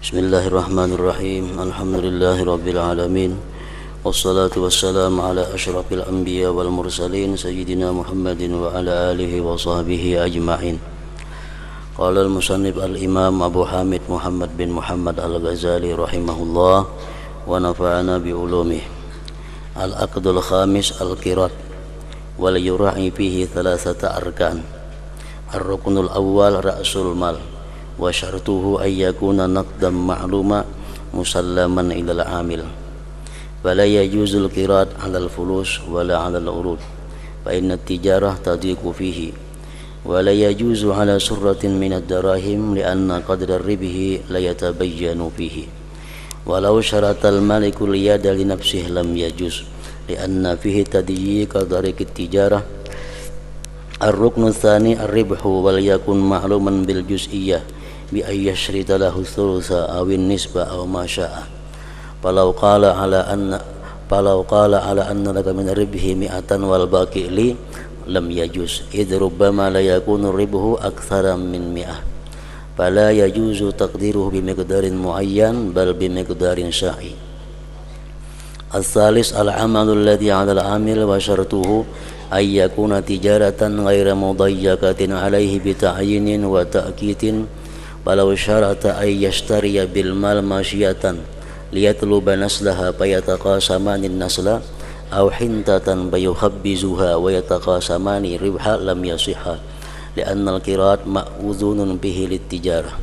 Bismillahirrahmanirrahim. Alhamdulillahirabbil alamin. Wassalatu wassalamu ala asyrafil anbiya wal mursalin sayyidina Muhammadin wa ala alihi wa sahbihi ajma'in. Qala al-musannif al-imam Abu Hamid Muhammad bin Muhammad al-Ghazali rahimahullah wa nafa'ana bi ulumih. Al-aqdul khamis al-qirat wal yura'i fihi thalathata arkan. Ar-ruknul awwal ra'sul mal wa syartuhu ay yakuna naqdan ma'luma musallaman ilal amil wala yajuzul qirat 'alal fulus wala 'alal urud fa inna tijarah tadiqu fihi wala yajuzu 'ala surratin minad darahim li'anna qadra ribihi la yatabayyanu fihi walau syaratal malikul yada li nafsihi lam yajuz li'anna fihi tadyiqa tariqit tijarah. Ar-ruknu tsani ar-ribhu wal yakun ma'luman bil juz'iyyah bi ay yashrita lahu thulutsa aw an-nisba aw ma syaa. Falau qala ala anna laka min ribhi mi'atan wal baqi li lam yajuz idh rubbama la yakunu ribhu aktsara min mi'ah fala yajuzu taqdiruhu bi miqdarin muayyan bal bi miqdarin sya'i. As-salis al-amalu alladhi 'ala al-'amil wa syartuhu ay yakuna tijaratan ghaira mudayyaqatin 'alaihi bi ta'yinin wa ta'kitin walau syarata ay yashtariya bil mal masyiyatan liyatluba naslaha fayataqasamani nasla aw hintatan bayuhabbizuha wa yataqasamani ribha lam yasihha li'anna al-qirat ma'udhunun bihi lit-tijarah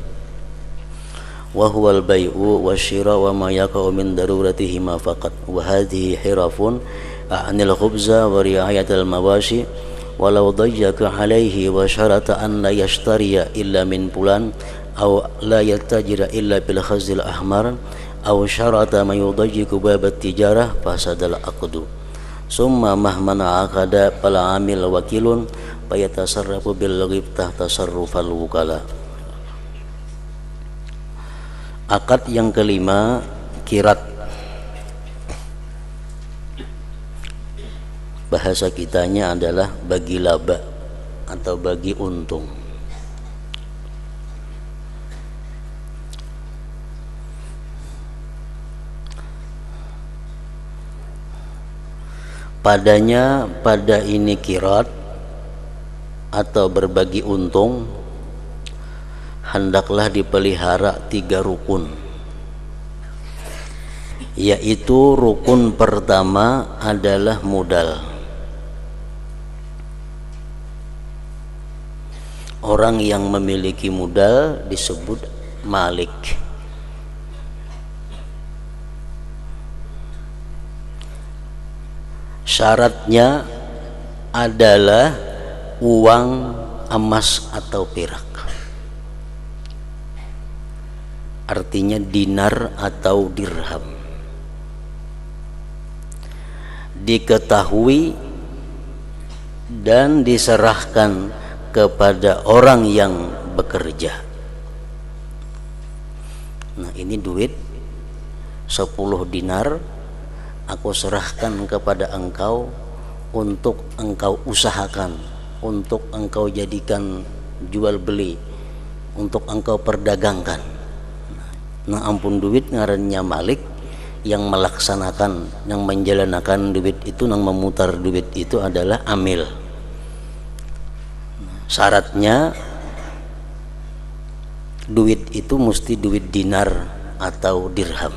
wa huwa al-bay'u wasyira wa ma yaqa'u min daruratihima faqat wa hadhihi hirafun a'nil khubza wa ri'ayatal mawashi walau dayyaka alaihi wa syarata an la yashtariya illa min fulan aw la yattajira illa bil khazil ahmar aw syarata ma yudayyiku babat tijarah fasadal aqdu summa mahmana aqada fal amil wakilun fayatasarrafu bil ghibtah tasarrufal wukala. Akad yang kelima, kirat. Bahasa kitanya adalah bagi laba atau bagi untung. Pada ini kirat atau berbagi untung hendaklah dipelihara 3 rukun, yaitu rukun pertama adalah modal. Orang yang memiliki modal disebut malik. Syaratnya adalah uang emas atau perak, artinya dinar atau dirham. Diketahui dan diserahkan kepada orang yang bekerja. Nah, ini duit 10 dinar aku serahkan kepada engkau untuk engkau usahakan, untuk engkau jadikan jual beli, untuk engkau perdagangkan. Nah, ampun duit ngarannya malik, yang melaksanakan, yang menjalankan duit itu, yang memutar duit itu adalah amil. Syaratnya duit itu mesti duit dinar atau dirham.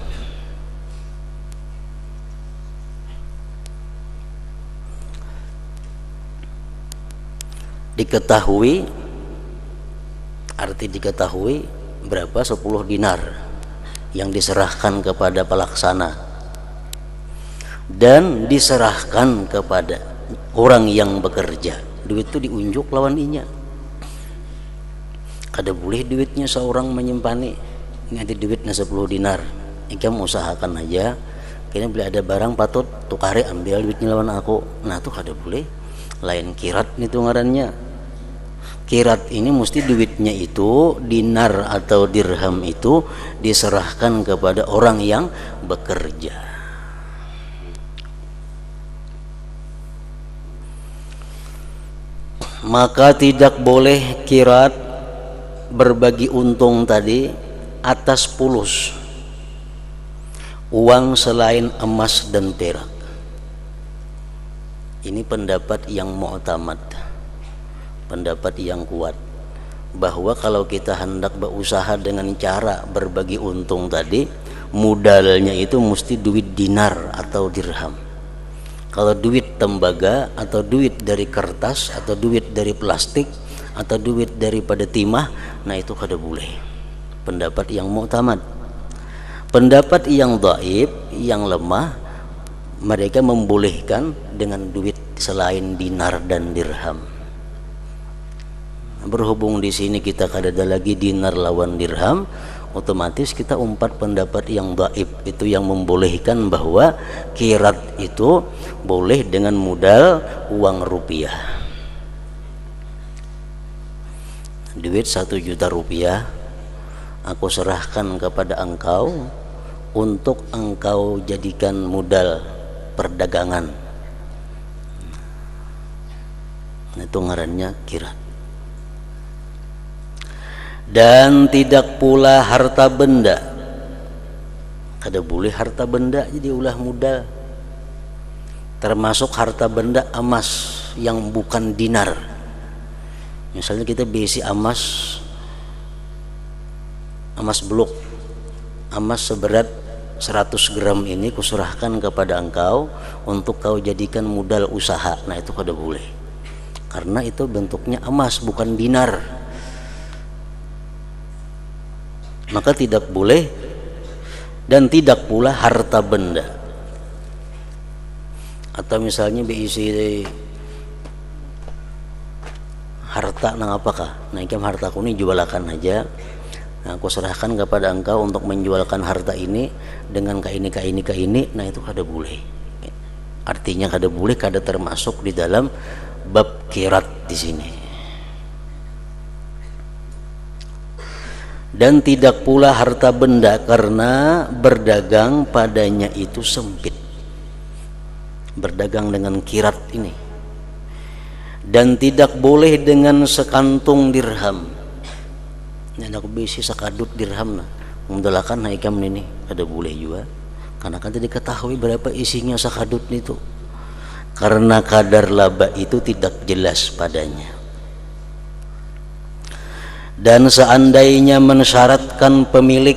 Diketahui, arti diketahui berapa 10 dinar yang diserahkan kepada pelaksana dan diserahkan kepada orang yang bekerja. Duit itu diunjuk lawan inya. Kada boleh duitnya seorang menyimpannya. Nanti duitnya 10 dinar. Ikam usahakan aja. Kayaknya bila ada barang patut tukare ambil duitnya lawan aku. Nah tuh kada boleh. Lain kirat itu ngarannya. Kirat ini mesti duitnya itu, dinar atau dirham itu diserahkan kepada orang yang bekerja. Maka tidak boleh kirat berbagi untung tadi atas fulus, uang selain emas dan perak. Ini pendapat yang mu'tamad, pendapat yang kuat, bahwa kalau kita hendak berusaha dengan cara berbagi untung tadi, modalnya itu mesti duit dinar atau dirham. Kalau duit tembaga atau duit dari kertas atau duit dari plastik atau duit daripada timah, nah itu kada boleh. Pendapat yang mu'tamad. Pendapat yang dhaif, yang lemah, mereka membolehkan dengan duit selain dinar dan dirham. Berhubung di sini kita kada ada lagi dinar lawan dirham, otomatis kita umpat pendapat yang dhaif, itu yang membolehkan bahwa kirat itu boleh dengan modal uang rupiah. Duit 1 juta rupiah aku serahkan kepada engkau untuk engkau jadikan modal perdagangan. Itu ngarannya kirat. Dan tidak pula harta benda. Kada boleh harta benda jadi ulah modal. Termasuk harta benda emas yang bukan dinar. Misalnya kita besi emas blok, emas seberat 100 gram ini kuserahkan kepada engkau untuk kau jadikan modal usaha. Nah itu kada boleh, karena itu bentuknya emas bukan dinar. Maka tidak boleh. Dan tidak pula harta benda. Atau misalnya diisi harta nang apakah, nah ikam hartaku ini jualakan aja, nah, aku serahkan kepada engkau untuk menjualkan harta ini dengan ke ini, nah itu kada boleh. Artinya kada boleh, kada termasuk di dalam bab kirat di sini. Dan tidak pula harta benda karena berdagang padanya itu sempit. Berdagang dengan kirat ini. Dan tidak boleh dengan sekantung dirham. Ini aku bisi sakadut dirham nah. Mendalakan naikam ini kada boleh juga. Karena kan tidak diketahui berapa isinya sakadut itu. Karena kadar laba itu tidak jelas padanya. Dan seandainya mensyaratkan pemilik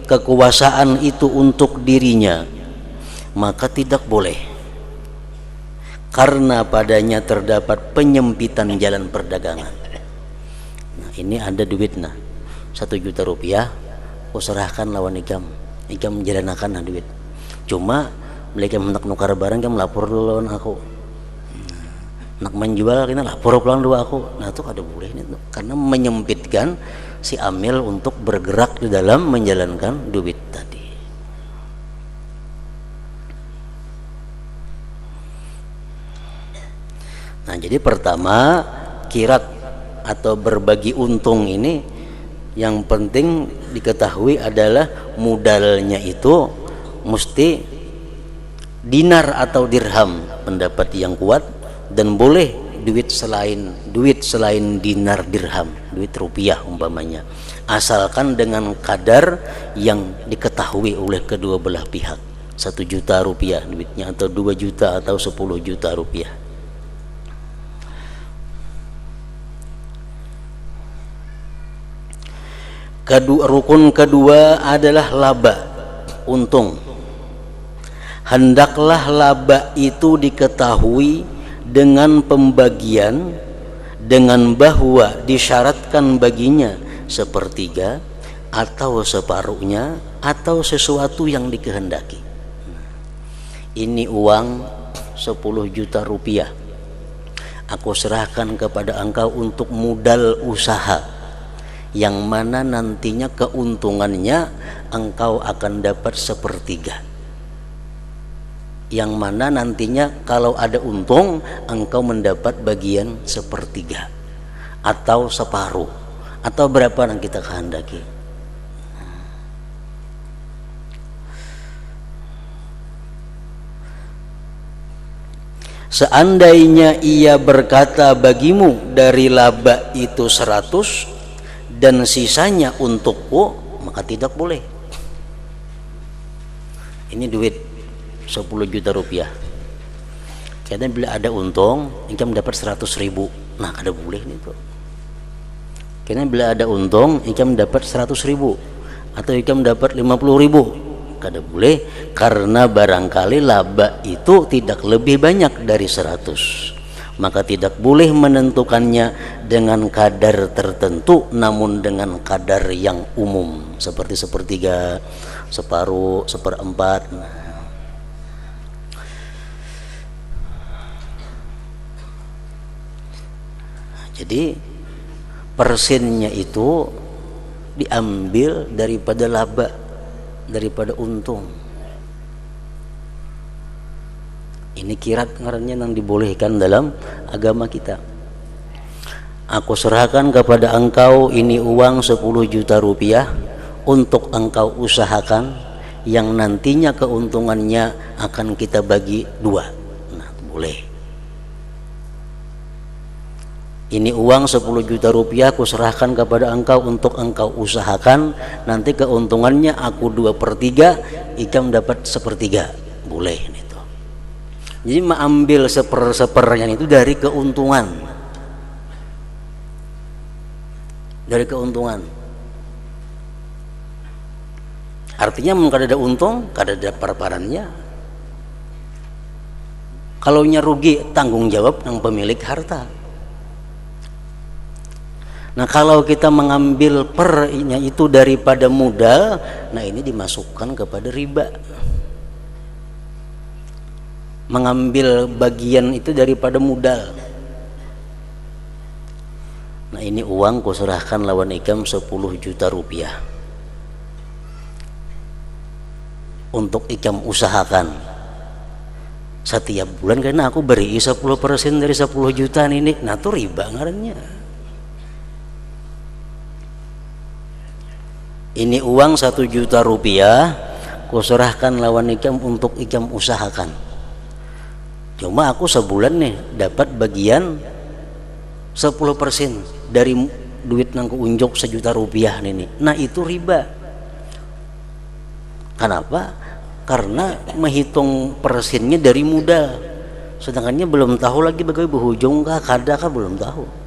kekuasaan itu untuk dirinya, maka tidak boleh. Karena padanya terdapat penyempitan jalan perdagangan. Nah, ini ada duit nah 1 juta rupiah, aku serahkan lawan ikam menjalanakan nah duit. Cuma mereka hendak nukar barang, ikam lapor dulu lawan aku. Nak menjual kita lapor pulang dua aku. Nah itu kada boleh itu, karena menyempitkan si amil untuk bergerak di dalam menjalankan duit tadi. Nah jadi pertama kirat atau berbagi untung ini yang penting diketahui adalah modalnya itu mesti dinar atau dirham, pendapat yang kuat. Dan boleh duit selain dinar dirham, duit rupiah umpamanya, asalkan dengan kadar yang diketahui oleh kedua belah pihak. 1 juta rupiah duitnya, atau 2 juta atau 10 juta rupiah. Rukun kedua adalah laba, untung. Hendaklah laba itu diketahui dengan pembagian, dengan bahwa disyaratkan baginya sepertiga atau separuhnya atau sesuatu yang dikehendaki. Ini uang 10 juta rupiah aku serahkan kepada engkau untuk modal usaha, yang mana nantinya keuntungannya engkau akan dapat sepertiga, yang mana nantinya kalau ada untung engkau mendapat bagian sepertiga atau separuh atau berapa yang kita kehendaki. Seandainya ia berkata bagimu dari laba itu 100 dan sisanya untukku, maka tidak boleh. Ini duit 10 juta rupiah. Karena bila ada untung, income dapat 100.000. Nah, kada boleh nih tuh. Karena bila ada untung, income dapat 100.000 atau income dapat 50.000. Kada boleh, karena barangkali laba itu tidak lebih banyak dari 100. Maka tidak boleh menentukannya dengan kadar tertentu, namun dengan kadar yang umum, seperti sepertiga, separuh, seperempat. Jadi persennya itu diambil daripada laba, daripada untung. Ini kirat ngarannya yang dibolehkan dalam agama kita. Aku serahkan kepada engkau ini uang 10 juta rupiah untuk engkau usahakan, yang nantinya keuntungannya akan kita bagi 2. Nah, boleh. Ini uang 10 juta rupiah aku serahkan kepada engkau untuk engkau usahakan, nanti keuntungannya aku 2/3, ikam dapat 1/3. Boleh itu. Jadi mengambil sepernya itu dari keuntungan. Dari keuntungan. Artinya kada ada untung, kada ada perparannya. Kalau rugi, tanggung jawab yang pemilik harta. Nah, kalau kita mengambil pernya itu daripada modal, nah ini dimasukkan kepada riba. Mengambil bagian itu daripada modal. Nah, ini uang ku serahkan lawan ikam 10 juta rupiah untuk ikam usahakan setiap bulan, karena aku beri 10% dari 10 juta ini. Nah, itu riba ngarannya. Ini uang 1 juta rupiah ku serahkan lawan ikam untuk ikam usahakan. Cuma aku sebulan nih dapat bagian 10% dari duit nang ku unjuk 1 juta rupiah nih. Nah, itu riba. Kenapa? Karena menghitung persennya dari modal, sedangkannya belum tahu lagi bagaimana berhujung kah, kada kah, belum tahu.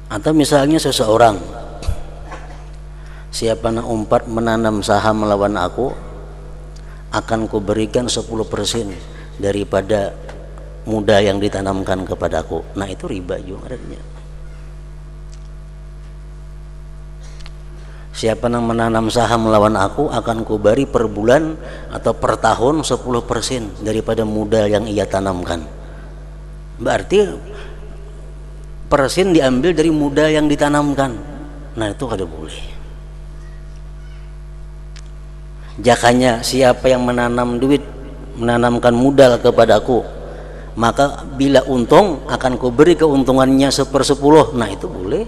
Atau misalnya seseorang, siapa nak umpat menanam saham melawan aku, akan kuberikan 10% daripada modal yang ditanamkan kepadaku. Nah, itu riba juga adanya. Siapa yang menanam saham melawan aku, akan kuberi per bulan atau per tahun 10% daripada modal yang ia tanamkan. Berarti persen diambil dari modal yang ditanamkan. Nah, itu kada boleh. Jakanya siapa yang menanam duit, menanamkan modal kepadaku, maka bila untung akan kuberi keuntungannya 1/10. Nah, itu boleh,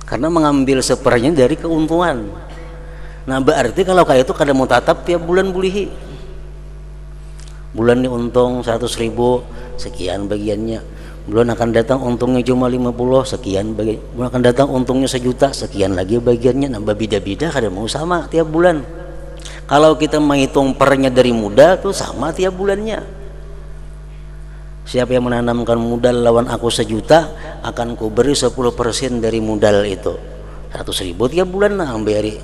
karena mengambil sepernya dari keuntungan. Nah, berarti kalau kayak itu kada mau tatap tiap bulan bulihi. Bulan ini untung 100.000, sekian bagiannya. Bulan akan datang untungnya cuma 50, sekian bagian. Bulan akan datang untungnya 1 juta, sekian lagi bagiannya. Nah, beda-beda, kada mau sama tiap bulan. Kalau kita menghitung pernya dari modal tuh sama tiap bulannya. Siapa yang menanamkan modal lawan aku 1 juta, akan ku beri 10% dari modal itu. 100.000 tiap bulan, nah beri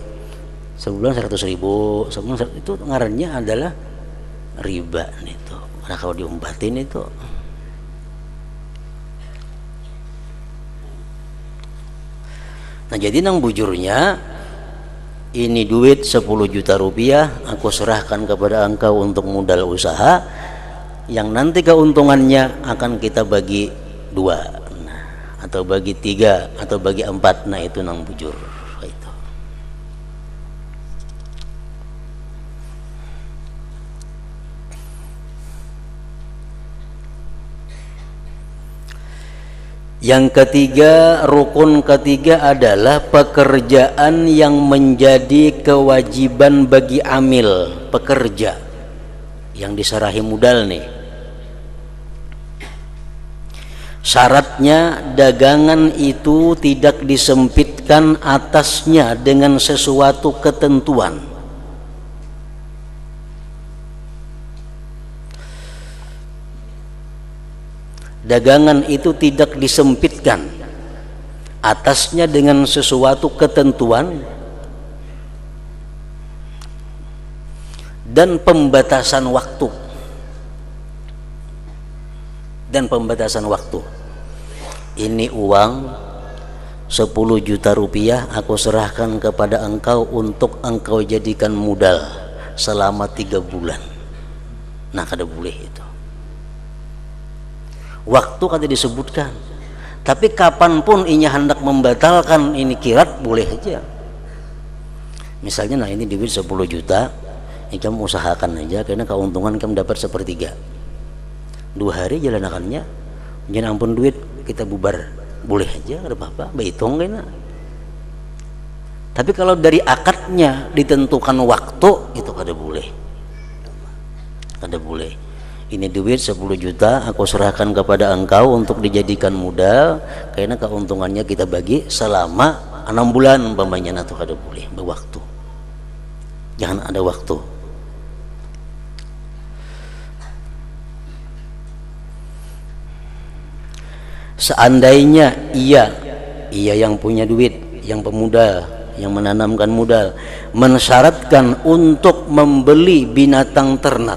sebulan 100.000, sebulan itu ngarannya adalah riba itu. Nah, kalau diumbatin itu. Nah, jadi nang bujurnya, ini duit 10 juta rupiah aku serahkan kepada engkau untuk modal usaha, yang nanti keuntungannya akan kita bagi 2, nah, atau bagi 3, atau bagi 4. Nah, itu nang bujur itu. Yang ketiga, rukun ketiga adalah pekerjaan yang menjadi kewajiban bagi amil, pekerja yang diserahi modal nih. Syaratnya dagangan itu tidak disempitkan atasnya dengan sesuatu ketentuan. Dagangan itu tidak disempitkan atasnya dengan sesuatu ketentuan dan pembatasan waktu. Ini uang 10 juta rupiah aku serahkan kepada engkau untuk engkau jadikan modal selama 3 bulan. Nah, kada boleh itu. Waktu kada disebutkan, tapi kapanpun inya hendak membatalkan ini kirat boleh aja. Misalnya, nah ini duit 10 juta, kamu usahakan aja karena keuntungan kamu dapat 1/3. 2 hari jalanakannya, jangan ampun duit kita bubar, boleh aja, ada apa-apa, berhitung kena. Tapi kalau dari akadnya ditentukan waktu, itu kada boleh. Ini duit 10 juta aku serahkan kepada engkau untuk dijadikan modal, karena keuntungannya kita bagi selama 6 bulan umpamanya. Itu kada boleh berwaktu, jangan ada waktu. Seandainya ia yang punya duit, yang pemodal, yang menanamkan modal, mensyaratkan untuk membeli binatang ternak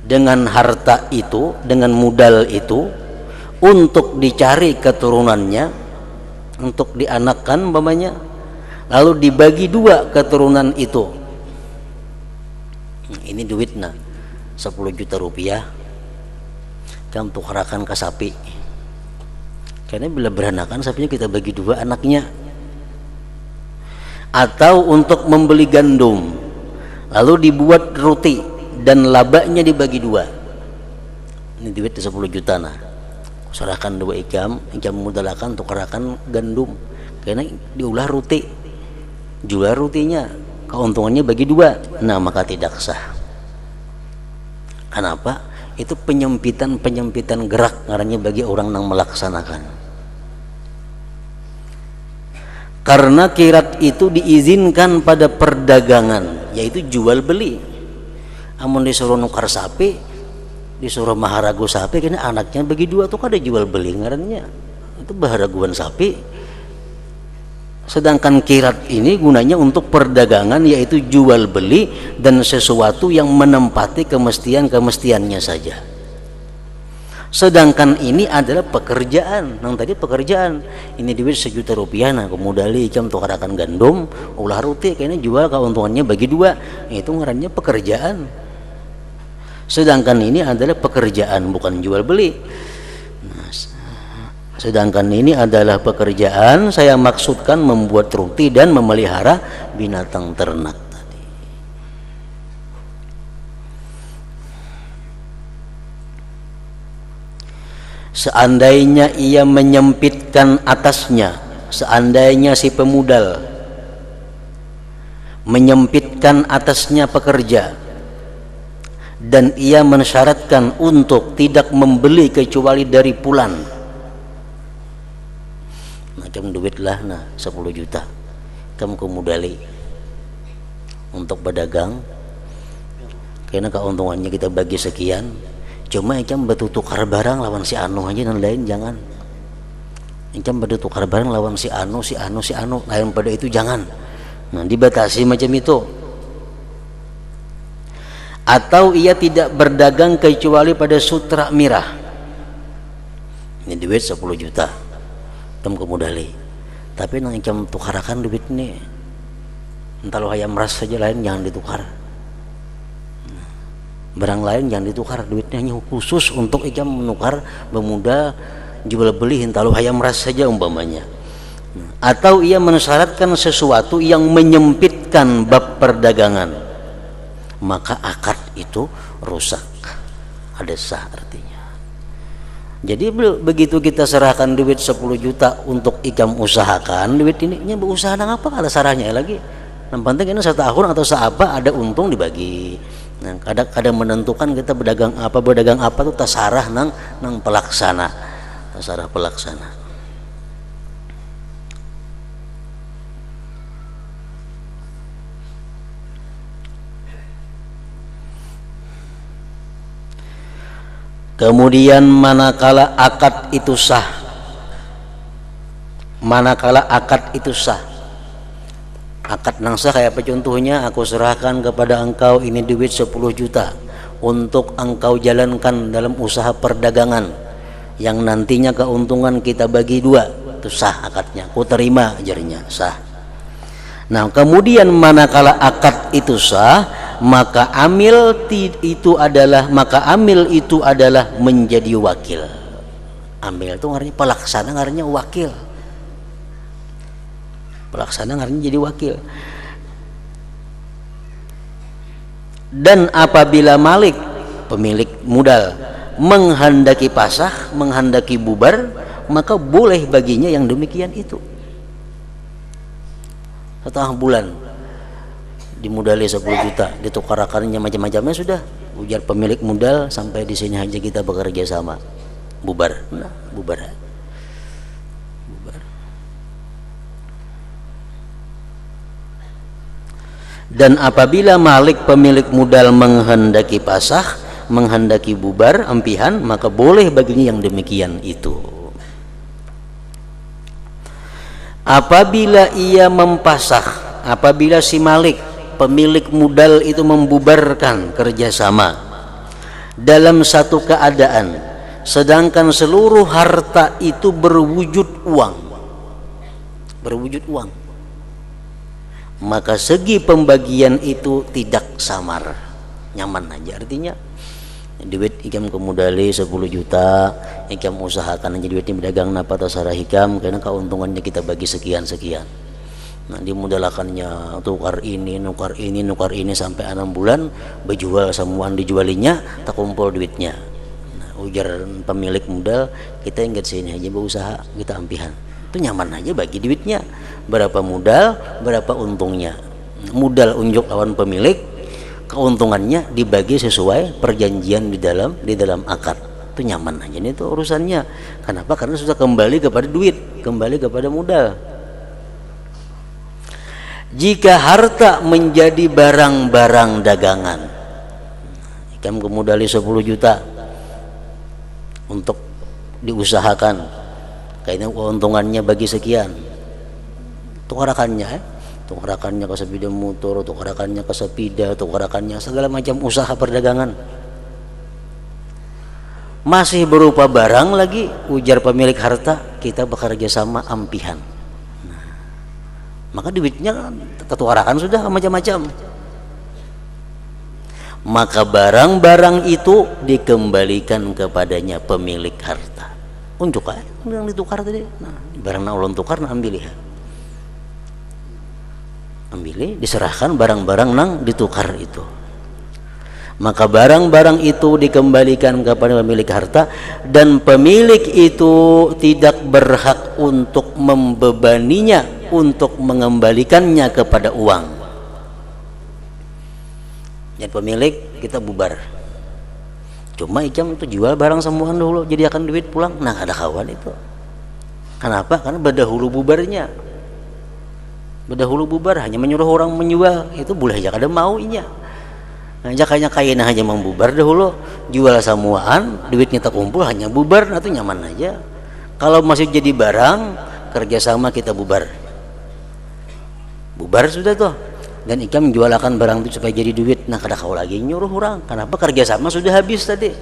dengan harta itu, dengan modal itu, untuk dicari keturunannya, untuk dianakkan umpamanya, lalu dibagi 2 keturunan itu. Ini duitnya 10 juta rupiah, kamu tukarakan ke sapi, karena bila beranakan sapinya kita bagi 2 anaknya. Atau untuk membeli gandum, lalu dibuat roti dan labanya dibagi 2. Ini duit 10 juta, nah serahkan 2 ikam modalakan tukarakan gandum, karena diolah roti, jual rotinya, keuntungannya bagi 2. Nah, maka tidak sah. Kenapa? Itu penyempitan gerak ngarannya bagi orang yang melaksanakan. Karena kirat itu diizinkan pada perdagangan, yaitu jual beli. Amun disuruh nukar sapi, disuruh maharagu sapi, kena anaknya bagi 2 tuh kada jual beli ngarannya, itu baharaguan sapi. Sedangkan kirat ini gunanya untuk perdagangan, yaitu jual beli dan sesuatu yang menempati kemestiannya saja. Sedangkan ini adalah pekerjaan. Nang tadi pekerjaan, ini duit 1 juta rupiah, nah kemudali jam tukarakan gandum, ulah roti, kayaknya jual keuntungannya bagi 2. Itu ngarannya pekerjaan. Sedangkan ini adalah pekerjaan, bukan jual beli. Sedangkan ini adalah pekerjaan, saya maksudkan membuat roti dan memelihara binatang ternak tadi. Seandainya ia menyempitkan atasnya, seandainya si pemodal menyempitkan atasnya pekerja, dan ia mensyaratkan untuk tidak membeli kecuali dari pulan, macam duit lah, nah 10 juta kamu kemudali untuk berdagang, karena keuntungannya kita bagi sekian, cuma ikam batu tukar barang lawan si anu aja, dan lain jangan. Ikam batu tukar barang lawan si anu, lain pada itu jangan. Nah, dibatasi macam itu. Atau ia tidak berdagang kecuali pada sutra mirah. Ini duit 10 juta kamu kemudali, tapi nang ikam tukarakan duit ini entah lo hayam ras saja, lain jangan ditukar. Barang lain jangan ditukar, duitnya hanya khusus untuk ikam menukar bermuda jual beli, entah lo hayam ras saja umpamanya. Atau ia mensyaratkan sesuatu yang menyempitkan bab perdagangan, maka akad itu rusak, ada sah artinya. Jadi begitu kita serahkan duit 10 juta untuk ikam usahakan, duit ini berusaha nang apa, ada sarahnya lagi. Yang penting ini 1 tahun atau seapa ada untung dibagi. Nah, kadang menentukan kita berdagang apa tuh tasarah nang pelaksana. tasarah pelaksana. Kemudian manakala akad itu sah, akad nang sah kayak apa contohnya, aku serahkan kepada engkau ini duit 10 juta untuk engkau jalankan dalam usaha perdagangan yang nantinya keuntungan kita bagi 2, itu sah akadnya, aku terima ajarnya, sah. Nah kemudian manakala akad itu sah, maka amil itu adalah menjadi wakil. Amil itu artinya pelaksana, artinya wakil. Pelaksana artinya jadi wakil. Dan apabila malik, pemilik modal, menghendaki pasah, menghendaki bubar, maka boleh baginya yang demikian itu. Setengah bulan dimodali 10 juta, ditukarakannya macam-macamnya, sudah ujar pemilik modal, sampai di sini aja kita bekerja sama, bubar. Nah, bubar. Dan apabila malik pemilik modal menghendaki pasah, menghendaki bubar, ampihan, maka boleh baginya yang demikian itu. Apabila ia mempasah, apabila si malik pemilik modal itu membubarkan kerjasama dalam satu keadaan, sedangkan seluruh harta itu berwujud uang, maka segi pembagian itu tidak samar, nyaman aja. Artinya duit ikam kemudali 10 juta, ikam usahakan aja duitnya berdagang napa tasarah hikam, karena keuntungannya kita bagi sekian-sekian. Nah dimudalakannya tukar ini sampai 6 bulan, berjual semuaan dijualinya, tak kumpul duitnya. Nah, ujar pemilik modal, kita ingat sini aja berusaha, kita ampihan. Itu nyaman aja bagi duitnya, berapa modal, berapa untungnya. Modal unjuk lawan pemilik, keuntungannya dibagi sesuai perjanjian di dalam akad. Itu nyaman aja nih itu urusannya. Kenapa? Karena sudah kembali kepada duit, kembali kepada modal. Jika harta menjadi barang-barang dagangan, ikam kemudali 10 juta untuk diusahakan, kayaknya keuntungannya bagi sekian, tukarakannya ke sepeda motor, tukarakannya ke sepeda, tukarakannya segala macam usaha perdagangan, masih berupa barang lagi, ujar pemilik harta, kita bekerja sama ampihan. Nah, maka duitnya tertukarakan sudah macam-macam, maka barang-barang itu dikembalikan kepadanya pemilik harta. Unjuk aja yang ditukar tadi, nah barang na ulun tukar, nah ambil ya, diserahkan barang-barang nang ditukar itu, maka barang-barang itu dikembalikan kepada pemilik harta, dan pemilik itu tidak berhak untuk membebaninya untuk mengembalikannya kepada uang. Jadi pemilik kita bubar, cuma ikam itu jual barang semuaan dulu, jadi akan duit pulang. Nah ada kawan itu, kenapa? Karena berdahulu bubarnya, berdahulu bubar, hanya menyuruh orang menjual, itu boleh aja kada maunya. Nah jakanya kaina aja membubar dahulu, jual semuaan, duitnya tak kumpul, hanya bubar, nah itu nyaman aja. Kalau masih jadi barang, kerjasama kita bubar sudah tuh, dan ikam menjualkan barang itu supaya jadi duit. Nah kada kau lagi nyuruh orang, kenapa? Kerjasama sudah habis tadi.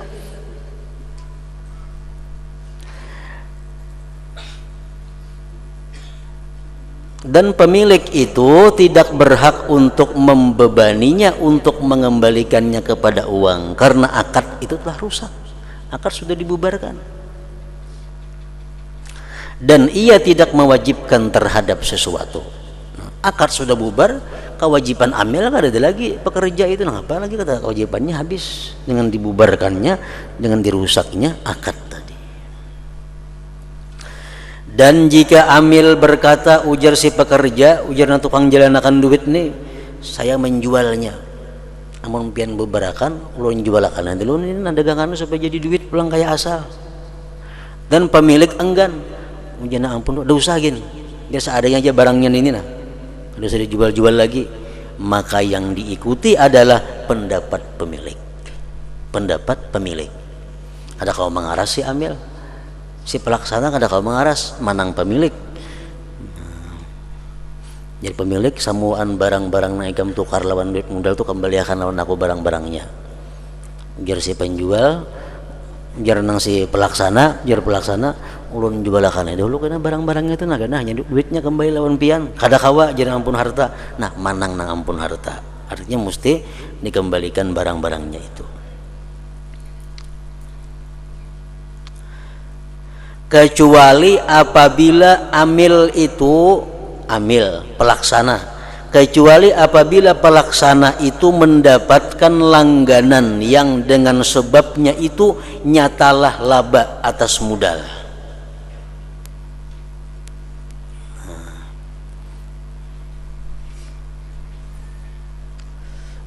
Dan pemilik itu tidak berhak untuk membebaninya untuk mengembalikannya kepada uang, karena akad itu telah rusak, akad sudah dibubarkan, dan ia tidak mewajibkan terhadap sesuatu. Akad sudah bubar, kewajiban amil kan ada lagi pekerja itu, nah apa lagi kata kewajibannya habis dengan dibubarkannya, dengan dirusaknya akad tadi. Dan jika amil berkata, ujar si pekerja, ujar na tukang jalanakan duit nih, saya menjualnya, namun pian beberakan ulun jualakan nanti ulun ini dagangan supaya jadi duit pulang kayak asal. dan pemilik enggan. Jangan ampun, ada usaha gini, dia seadanya aja barangnya ini nah, ada usah dijual-jual lagi. Maka yang diikuti adalah pendapat pemilik. Pendapat pemilik. Ada kalau mengaras si amil, si pelaksana ada kalau mengaras manang pemilik. Jadi pemilik samuan barang-barang naikam tukar lawan duit modal tuh kembalikan lawan aku barang-barangnya. Jar si penjual, jar nang si pelaksana, jar pelaksana ulun jualakan dulu karena barang-barangnya itu nah hanya duitnya kembali lawan pian. Kada kawa jar ampun harta. Nah, manang nang ampun harta. Artinya mesti dikembalikan barang-barangnya itu. Kecuali apabila amil itu pelaksana, kecuali apabila pelaksana itu mendapatkan langganan yang dengan sebabnya itu nyatalah laba atas modal.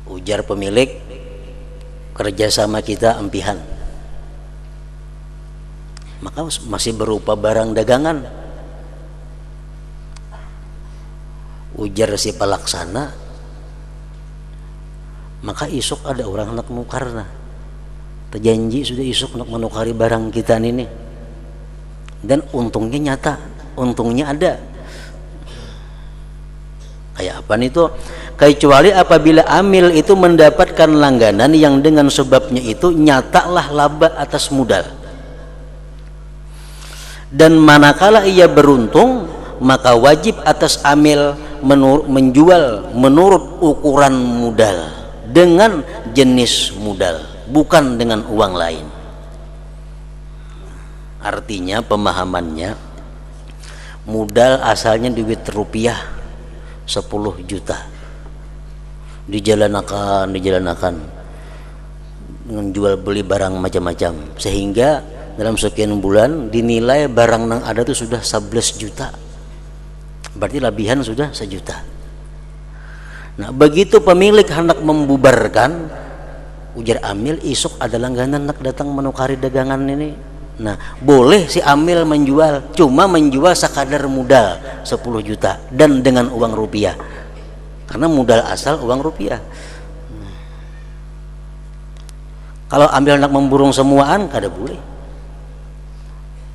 Ujar pemilik, kerjasama kita empihan, maka masih berupa barang dagangan. Ujar si pelaksana, maka isuk ada orang nak nukarna, terjanji sudah isuk nak menukari barang kita ini, dan untungnya nyata, untungnya ada. Kayak apa nih tuh? Kecuali apabila amil itu mendapatkan langganan yang dengan sebabnya itu nyatalah laba atas modal. Dan manakala ia beruntung, maka wajib atas amil menjual menurut ukuran modal dengan jenis modal, bukan dengan uang lain. Artinya pemahamannya, modal asalnya duit rupiah 10 juta, dijalanakan menjual beli barang macam-macam, sehingga dalam sekian bulan dinilai barang yang ada itu sudah 11 juta, berarti lebihan sudah 1 juta. Nah, begitu pemilik hendak membubarkan, ujar amil, isuk ada langganan nak datang menukari dagangan ini. Nah, boleh si amil menjual, cuma menjual sekadar modal 10 juta dan dengan uang rupiah, karena modal asal uang rupiah. Kalau amil hendak memburung semuaan, kada boleh.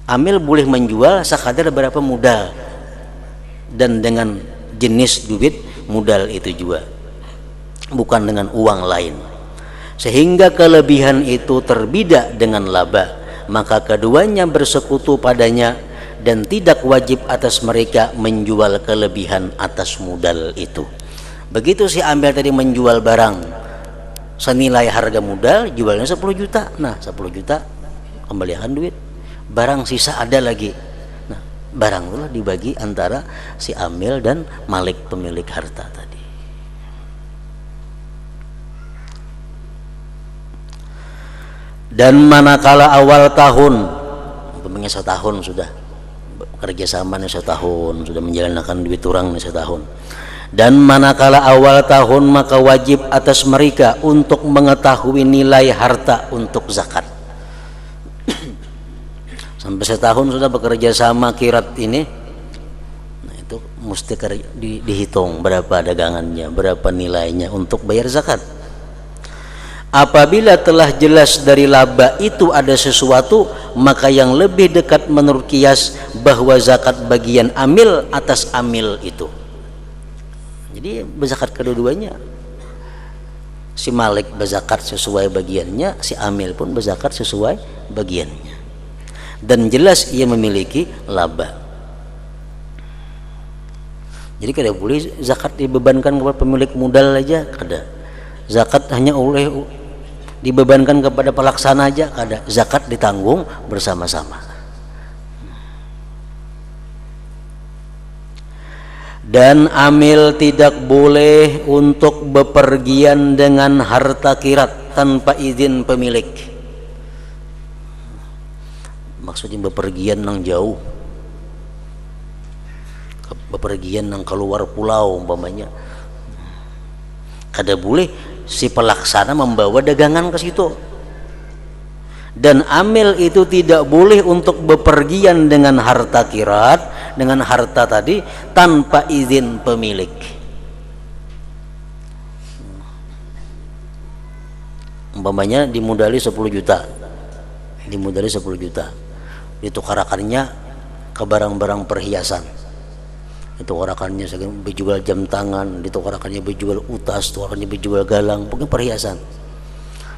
Amil boleh menjual sekadar berapa modal dan dengan jenis duit modal itu juga, bukan dengan uang lain, sehingga kelebihan itu terbidak dengan laba, maka keduanya bersekutu padanya dan tidak wajib atas mereka menjual kelebihan atas modal itu. Begitu si ambil tadi menjual barang senilai harga modal, jualnya 10 juta, nah 10 juta kembalikan duit, barang sisa ada lagi. Nah, barang itulah dibagi antara si amil dan malik pemilik harta tadi. Dan manakala awal tahun, umpamanya setahun sudah kerjasama nih, setahun sudah menjalankan duit orang nih setahun, dan manakala awal tahun, maka wajib atas mereka untuk mengetahui nilai harta untuk zakat. Sampai setahun sudah bekerja sama kirat ini, nah itu mesti dihitung berapa dagangannya, berapa nilainya untuk bayar zakat. Apabila telah jelas dari laba itu ada sesuatu, maka yang lebih dekat menurut kias bahwa zakat bagian amil atas amil itu. Jadi berzakat kedua-duanya. Si malik berzakat sesuai bagiannya, si amil pun berzakat sesuai bagiannya. Dan jelas ia memiliki laba. Jadi kada boleh zakat dibebankan kepada pemilik modal aja, kada. Zakat hanya oleh dibebankan kepada pelaksana aja, kada. Zakat ditanggung bersama-sama. Dan amil tidak boleh untuk bepergian dengan harta kirat tanpa izin pemilik. Maksudnya bepergian nang jauh, bepergian nang keluar pulau umpamanya, kada boleh si pelaksana membawa dagangan ke situ. Dan amil itu tidak boleh untuk bepergian dengan harta kirat, dengan harta tadi tanpa izin pemilik. Umpamanya dimodali 10 juta, dimodali 10 juta, ditukarakannya ke barang-barang perhiasan, ditukarakannya berjual jam tangan, ditukarakannya berjual utas, ditukarakannya berjual galang, pokoknya perhiasan.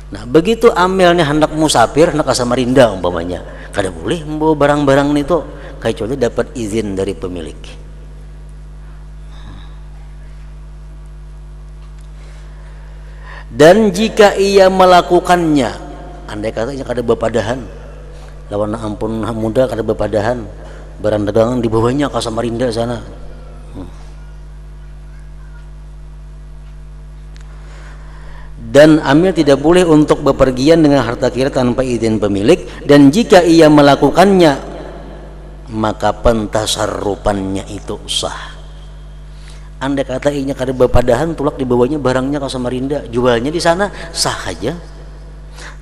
Nah begitu amilnya hendak musafir, hendak ke Samarinda umpamanya, kada boleh membawa barang-barang itu kecuali dapat izin dari pemilik. Dan jika ia melakukannya, andai katanya kada bepadahan, lawan ampun muda kada bepadahan, barang dagangan dibawanya ke Samarinda sana. Dan amil tidak boleh untuk bepergian dengan harta kirat tanpa izin pemilik, dan jika ia melakukannya maka pentasarrufannya itu sah. Andai kata inya kada bepadahan, tulak dibawanya barangnya ke Samarinda, jualnya di sana, sah aja.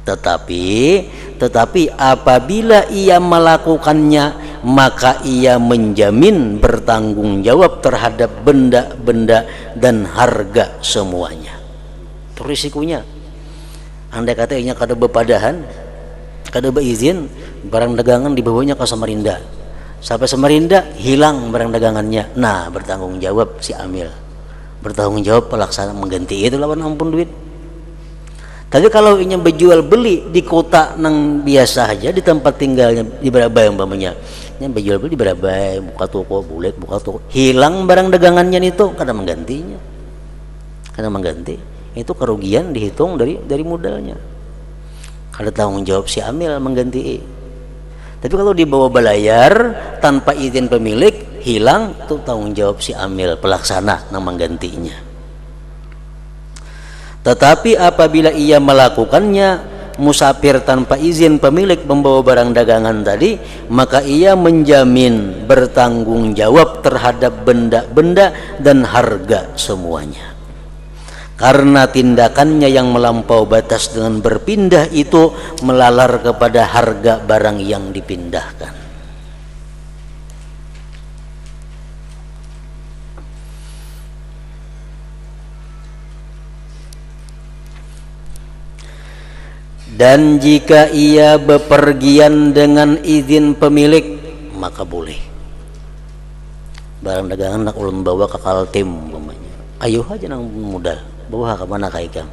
Tetapi apabila ia melakukannya, maka ia menjamin bertanggung jawab terhadap benda-benda dan harga semuanya. Itu risikonya. Andai kata inya kada bepadahan, kada beizin, barang dagangan dibawanya ke Samarinda. Sampai Samarinda hilang barang dagangannya, nah bertanggung jawab si amil, bertanggung jawab pelaksana mengganti itu lawan ampun duit. Tapi kalau ingin berjual beli di kota nang biasa aja, di tempat tinggalnya di Barabai umpamanya, yang berjual beli di Barabai, buka toko, bulet buka toko, hilang barang dagangannya itu, kada menggantinya, kada mengganti, itu kerugian dihitung dari modalnya, kada tanggung jawab si amil mengganti. Tapi kalau dibawa belayar tanpa izin pemilik, hilang, itu tanggung jawab si amil pelaksana yang menggantinya. Tetapi apabila ia melakukannya musafir tanpa izin pemilik membawa barang dagangan tadi, maka ia menjamin bertanggung jawab terhadap benda-benda dan harga semuanya. Karena tindakannya yang melampau batas dengan berpindah itu melalar kepada harga barang yang dipindahkan. Dan jika ia bepergian dengan izin pemilik, maka boleh. Barang dagangan nak ulun bawa ke Kaltim umpamanya, ayo aja nang modal, bawa ke mana kah ikam,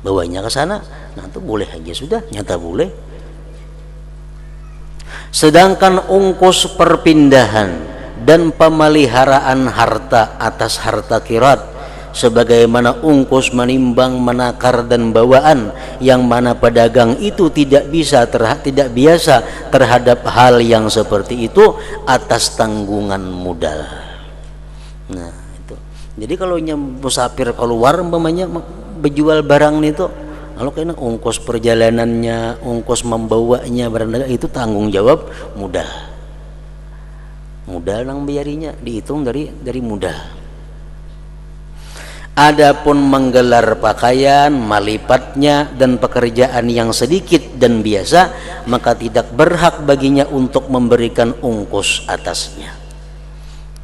bawanya ke sana, nah itu boleh aja sudah, nyata boleh. Sedangkan ongkos perpindahan dan pemeliharaan harta atas harta kirat, sebagaimana ongkos menimbang, menakar dan bawaan, yang mana pedagang itu tidak biasa terhadap hal yang seperti itu atas tanggungan modal. Nah itu. Jadi kalau musafir keluar umpamanya berjual barang itu, kalau kena ongkos perjalanannya, ongkos membawanya barang dagang itu tanggung jawab modal. Modal nang bayarinya dihitung dari modal. Adapun menggelar pakaian, melipatnya dan pekerjaan yang sedikit dan biasa, maka tidak berhak baginya untuk memberikan ongkos atasnya.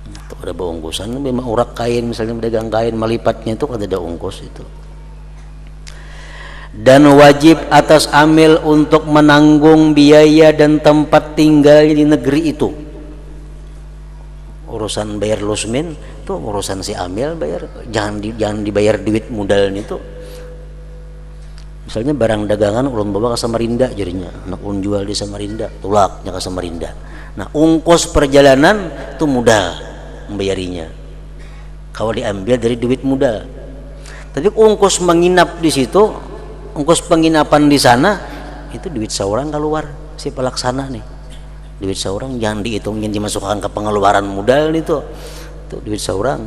Itu ada ongkosan, memang urak kain misalnya pedagang kain, melipatnya itu ada ongkos itu. Dan wajib atas amil untuk menanggung biaya dan tempat tinggalnya di negeri itu. Urusan bayar lusmin itu urusan si amil bayar, jangan dibayar duit modal itu. Misalnya barang dagangan ulun bawa ke Samarinda jadinya, nak ulun jual di Samarinda, tulaknya ke Samarinda. Nah ongkos perjalanan itu modal membayarinya, kalau diambil dari duit modal. Tapi ongkos menginap di situ, ongkos penginapan di sana itu duit seorang keluar si pelaksana nih. Duit seorang jangan dihitungin dimasukkan ke pengeluaran modal itu duit seorang.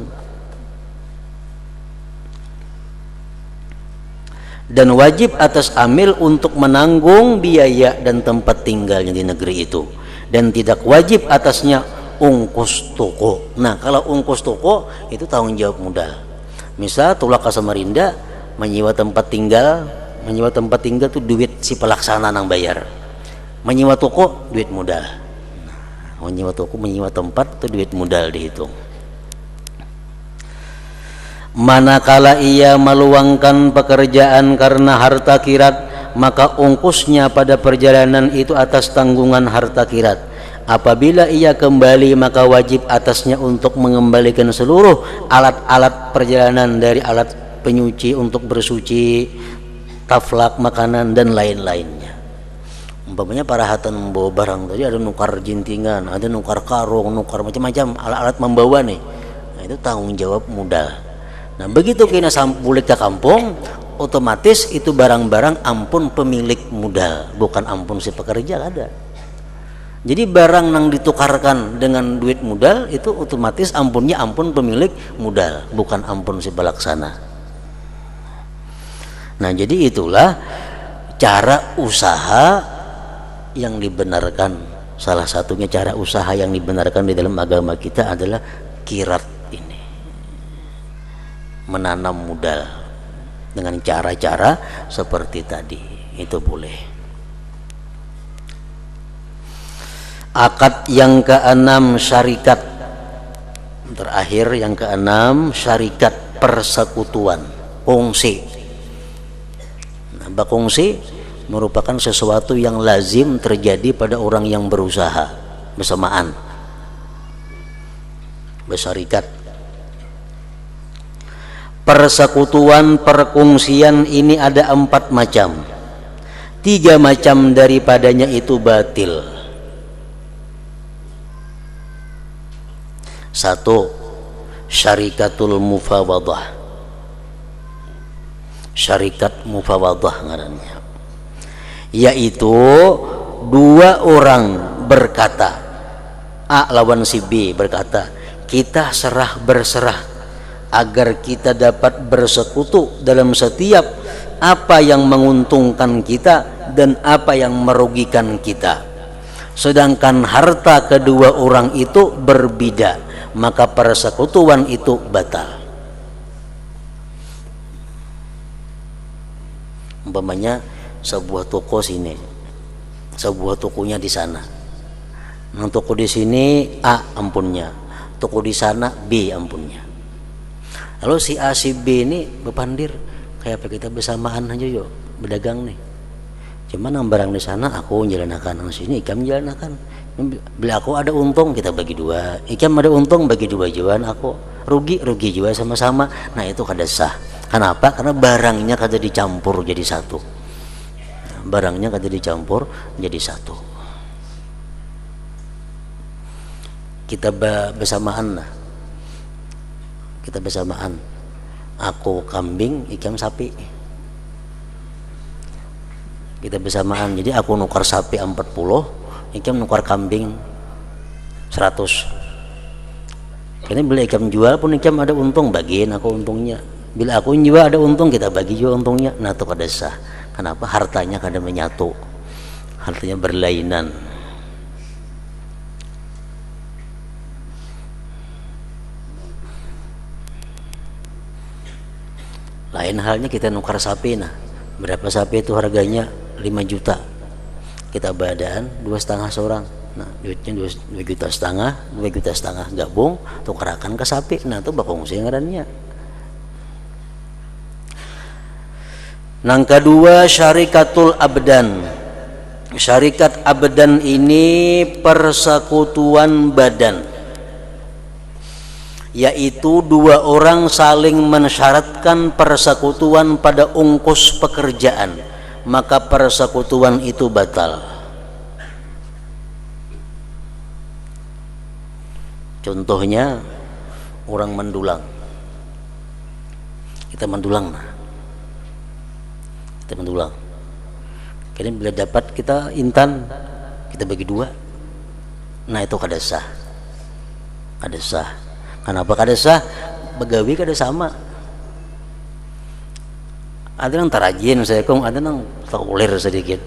Dan wajib atas amil untuk menanggung biaya dan tempat tinggalnya di negeri itu, dan tidak wajib atasnya ongkos toko. Nah kalau ongkos toko itu tanggung jawab modal. Misal tulak ke Samarinda menyewa tempat tinggal menyewa tempat tinggal tuh duit si pelaksana nang bayar. Menyewa toko duit modal. Menyewa toko, menyewa tempat itu duit modal dihitung. Manakala ia meluangkan pekerjaan karena harta kirat, maka ongkosnya pada perjalanan itu atas tanggungan harta kirat. Apabila ia kembali, maka wajib atasnya untuk mengembalikan seluruh alat-alat perjalanan, dari alat penyuci untuk bersuci, taflak, makanan, dan lain-lainnya. Umpamanya para hatan membawa barang tadi, ada nukar jintingan, ada nukar karung, nukar macam-macam alat-alat membawa nih. Nah, itu tanggung jawab modal. Nah, begitu kena sampulik ke kampung, otomatis itu barang-barang ampun pemilik modal, bukan ampun si pekerja ada. Jadi barang yang ditukarkan dengan duit modal itu otomatis ampunnya ampun pemilik modal, bukan ampun si pelaksana. Nah, jadi itulah cara usaha yang dibenarkan. Salah satunya cara usaha yang dibenarkan di dalam agama kita adalah kirat ini, menanam modal dengan cara-cara seperti tadi, itu boleh. Akad yang keenam, syarikat. Terakhir yang keenam, syarikat, persekutuan, kongsi. Nah, bakongsi merupakan sesuatu yang lazim terjadi pada orang yang berusaha bersamaan, bersarikat. Persekutuan, perkongsian ini ada 4 macam. 3 macam daripadanya itu batil. 1. Syarikatul mufawadah. Syarikat mufawadah ngarannya, yaitu 2 orang berkata, A lawan si B berkata, kita berserah agar kita dapat bersekutu dalam setiap apa yang menguntungkan kita dan apa yang merugikan kita. Sedangkan harta kedua orang itu berbeda, maka persekutuan itu batal. Umpamanya sebuah toko sini, sebuah tokonya di sana. Nah, toko di sini A ampunnya, toko di sana B ampunnya. Lalu si A si B ini berpandir, kayak apa kita bersamaan aja yuk berdagang nih. Cuman yang barang di sana aku menjalankan, yang sini Ikam menjalankan. Bila aku ada untung kita bagi 2, Ikam ada untung bagi 2 juan, aku rugi juga sama-sama. Nah, itu kada sah. Kenapa? Karena barangnya kada dicampur jadi satu. Barangnya kada dicampur jadi satu. Kita bersamaan lah. Kita bersamaan. Aku kambing, Ikam sapi. Kita bersamaan. Jadi aku nukar sapi 40, Ikam nukar kambing 100. Karena bila Ikam jual pun Ikam ada untung, bagiin aku untungnya. Bila aku jual ada untung, kita bagi juga untungnya. Nah, itu kada sah. Kenapa? Hartanya kada menyatu, hartanya berlainan. Lain halnya kita nukar sapi. Nah, berapa sapi itu harganya? 5 juta. Kita badan 2,5 seorang. Nah, duitnya 2,5 juta gabung tukarakan ke sapi. Nah, itu bakongsi ngarannya. Nang kedua, syarikatul abdan. Syarikat abdan ini persekutuan badan, yaitu 2 orang saling mensyaratkan persekutuan pada ongkos pekerjaan, maka persekutuan itu batal. Contohnya orang mendulang, kita mendulang, kemudian bila dapat kita intan, kita bagi 2. Nah, itu kada sah. Kenapa kada sah? Begawi kada sama. Ada yang terajin saya kong, ada yang terkulir sedikit.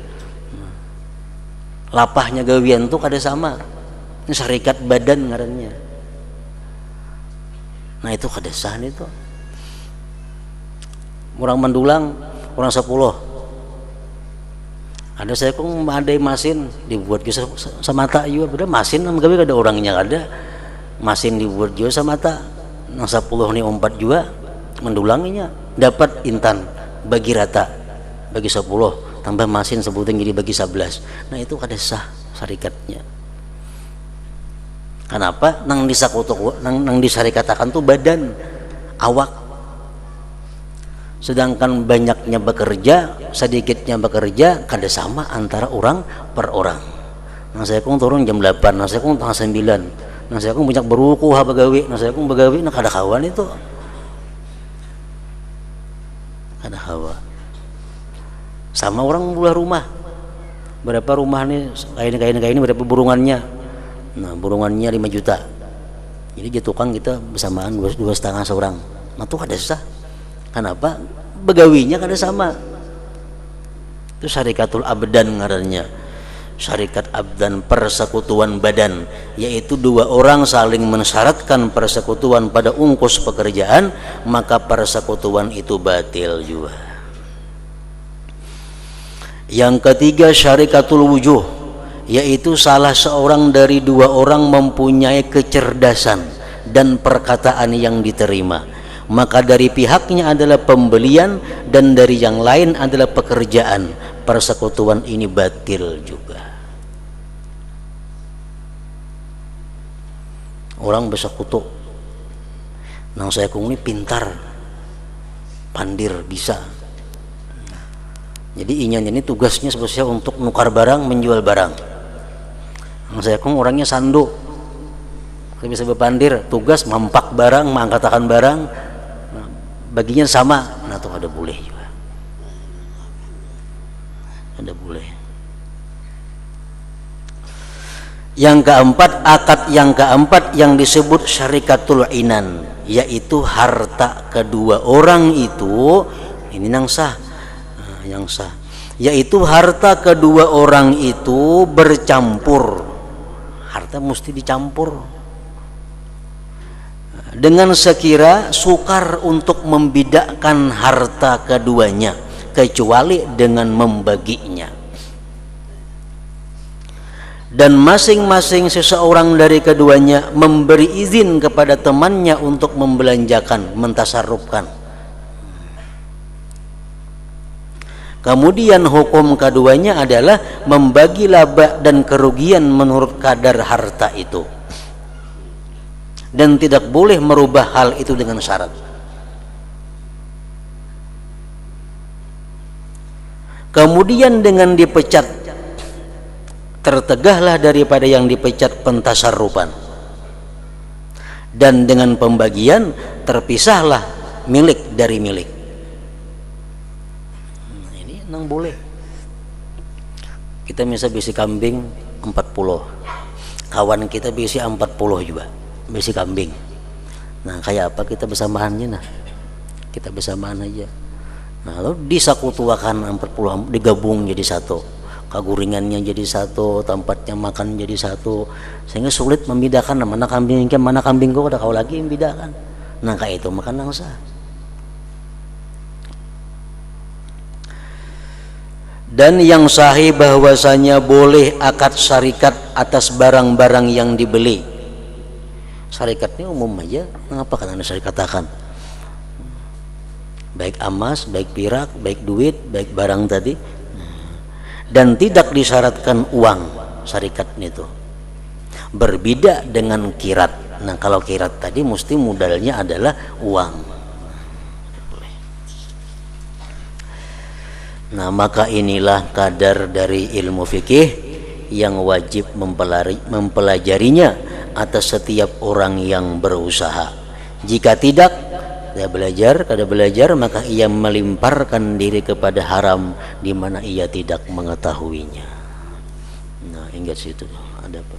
Lapahnya gawian tuh kada sama. Ini syarikat badan ngarannya. Nah, itu kada sah itu. Orang mendulang, orang 10, Ada saya kong ada masin dibuat juga samata juga, udah masin gawe ada orangnya ada masin dibuat juga samata nang 10 nih 4 juga mendulanginya dapat intan bagi rata bagi 10 tambah masin sebutin jadi bagi 11. Nah itu kada sah syarikatnya. Kenapa? Nang disarikatakan tuh badan awak, sedangkan banyaknya bekerja sedikitnya bekerja kada sama antara orang per orang. Nang saya kong turun jam 8, nang saya kong tengah 9, nang saya kong banyak beruku bagawi, nang saya kong bagawi nah kada kawan itu kada kawan. Sama orang bulah rumah, berapa rumah nih kain ini berapa burungannya, nah burungannya 5 juta, jadi dia tukang kita bersamaan 2,5 seorang. Nah tuh kada sah. Kenapa? Begawinya kada sama. Itu syarikatul abdan ngarannya, syarikat abdan, persekutuan badan, yaitu 2 orang saling mensyaratkan persekutuan pada ungkus pekerjaan, maka persekutuan itu batil juga. Yang ketiga syarikatul wujuh, yaitu salah seorang dari 2 orang mempunyai kecerdasan dan perkataan yang diterima, maka dari pihaknya adalah pembelian dan dari yang lain adalah pekerjaan. Persekutuan ini batil juga. Orang bersekutu nang saya kong ini pintar pandir bisa, jadi ini tugasnya spesial untuk nukar barang menjual barang. Nang saya kong orangnya sandu, saya bisa berpandir, tugas mampak barang mengangkatakan barang, nah, baginya sama. Nah tuh ada boleh juga, ada boleh. Yang keempat, akad yang keempat yang disebut syarikatul inan, yaitu harta kedua orang itu ini nang sah, yang sah, yaitu harta kedua orang itu bercampur. Harta mesti dicampur dengan sekira sukar untuk membedakan harta keduanya, kecuali dengan membaginya. Dan masing-masing seseorang dari keduanya memberi izin kepada temannya untuk membelanjakan, mentasarrufkan. Kemudian hukum keduanya adalah membagi laba dan kerugian menurut kadar harta itu, dan tidak boleh merubah hal itu dengan syarat. Kemudian dengan dipecat tertegahlah daripada yang dipecat pentasarrufan, dan dengan pembagian terpisahlah milik dari milik. Nah, ini nang boleh. Kita bisa bisi kambing 40, kawan kita bisi 40 juga bisi kambing. Nah kayak apa kita bersamaannya? Nah kita bersamaan aja. Nah lalu disakutuakan 40, digabung jadi satu, kaguringannya jadi satu, tempatnya makan jadi satu, sehingga sulit membedakan mana kambing kau ada kau lagi membedakan. Nah kayak itu makan nang sah. Dan yang sahih bahwasanya boleh akad syarikat atas barang-barang yang dibeli. Syarikatnya umum aja, mengapa kan anda syarikatakan? Baik emas, baik perak, baik duit, baik barang tadi. Dan tidak disyaratkan uang syarikatnya itu. Berbeda dengan kirat. Nah kalau kirat tadi mesti modalnya adalah uang. Nah maka inilah kadar dari ilmu fikih yang wajib mempelajarinya atas setiap orang yang berusaha. Jika tidak kada belajar maka ia melimparkan diri kepada haram di mana ia tidak mengetahuinya. Nah ingat situ ada apa?